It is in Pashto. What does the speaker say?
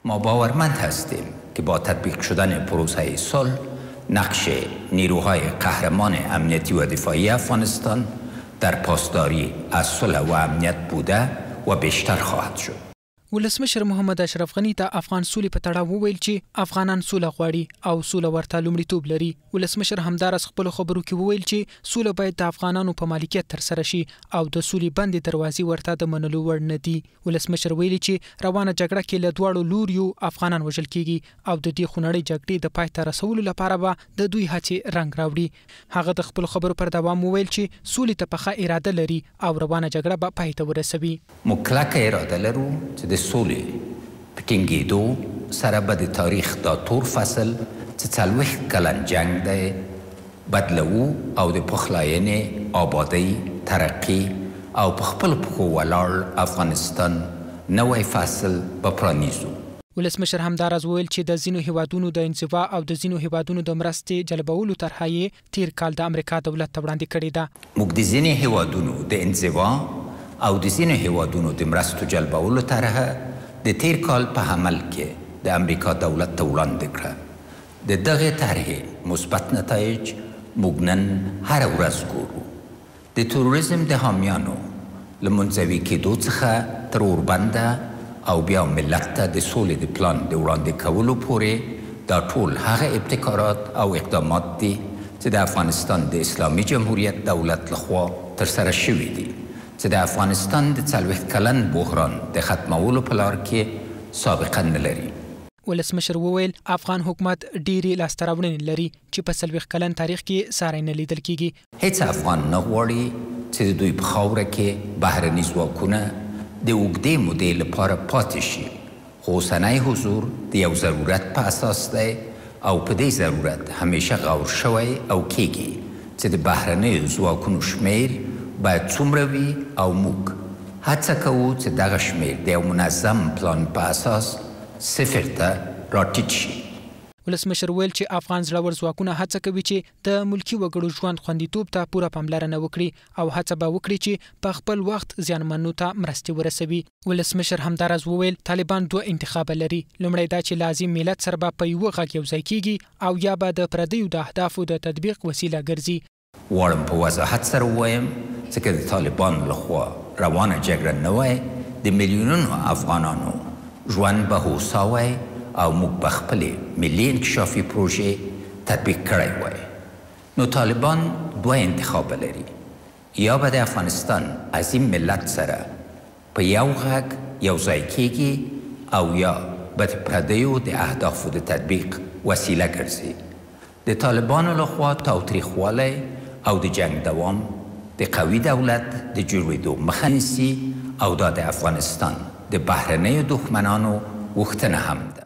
ما باورمند هستیم که با تطبیق شدن پروسه صلح نقش نیروهای قهرمان امنیتی و دفاعی افغانستان در پاسداری از صلح و امنیت بوده و بیشتر خواهد شد. ولسمشر محمد اشرف غنی ته افغان سولې په تړاو وویل چې افغانان سوله غواړي او سوله ورته لومړیتوب لري. ولسمشر همداراز خپلو خبرو کې وویل چې سوله باید د افغانانو په مالکیت ترسره شي او د سولې بندې دروازې ورته د منلو وړ نه دي. ولسمشر ویلي چې روانه جګړه کې له دواړو لوریو افغانان وژل کیږي او د دې خونړۍ جګړې د پای ته رسولو لپاره به د دوی هڅې رنګ راوړي. هغه د خپلو خبرو پر دوام وویل چې سولې ته پخه اراده لري او روانه جګړه به پای ته ورسوي. موږ کلکه اراده لرو چې د سولې په ټینګېدو سره به د تاریخ دا تور فصل چې 40 کلن جنګ دی بدلو او د پخلاینې آبادی ترقی او په خپل پښو ولاړ افغانستان نوی فصل به پرانیزو. ولسمشر همداراز وویل چې د ځینو هیوادونو د انزوا او د ځینو هیوادونو د مرستې جلبولو طرحه یې تیر کال د امریکا دولت ته وړاندې کړې ده. موږ د ځینو هیوادونو د انزوا او د ځینو هیوادونو د مرستو جلبولو طرحه د تیر کال په عمل کې د امریکا دولت ته وړاندې کړه. د دغه طرحې مثبت نتایج موږ نن هره ورځ ګورو. د تروریزم د حامیانو له منزوي کېدو څخه تر اوربنده او بیا ملت ته د سولې د پلان د وړاندې کولو پورې دا ټول هغه ابتکارات او اقدامات دي چې د افغانستان د اسلامي جمهوریت دولت لخوا ترسره شوي دي چې د افغانستان د 40 کلن بحران د ختمولو په لار کې سابقه نه لري. ولسمشر وویل افغان حکومت ډېرې لاسته راوړنې لري چې په 40 کلن تاریخ کې ساری نه لیدل کیږي. هیڅ افغان نه غواړي چې د دوی په خاوره کې بهرني ځواکونه د اوږدې مودې لپاره پاتې شي. خو اوسنی حضور د یو ضرورت په اساس دی او په دې ضرورت همیشه غور شوی او کیږي چې د بهرنیو ځواکونو شمیر باید څومره وي او موږ هڅه کوو چې دغه شمیر د یو منظم پلان په اساس 0 ته راټیټ شي. ولسمشر ویل چې افغان زړور ځواکونه هڅه کوي چې د ملکي وګړو ژوند خوندیتوب ته پوره پاملرنه وکړي او هڅه به وکړي چې په خپل وخت زیانمنو ته مرستې ورسوي. ولسمشر همداراز وویل طالبان 2 انتخاب لري. لومړی دا چې لازم ملت سره به په یوه غږ یوځای کیږي او یا به د پردیو د اهدافو د تطبیق وسیله ګرځي. غواړم په وضاحت سره ووایم چې که د طالبانو لخوا روانه جګړه نه وای د میلیونونو افغانانو ژوند به هوسا وای او موږ به خپلې ملي انکشافي پروژې تطبیق کړی وای. نو طالبان 2 انتخاب لري. یا به د افغانستان عظیم ملت سره په یو غږ یوځای کیږي او یا به د پردیو د اهدافو د تطبیق وسیله ګرځي. د طالبانو لخوا تاوتریخوالی او د جنگ دوام د قوي دولت د جوړېدو مخه نیسي او دا د افغانستان د بهرنیو دښمنانو غوښتنه هم ده.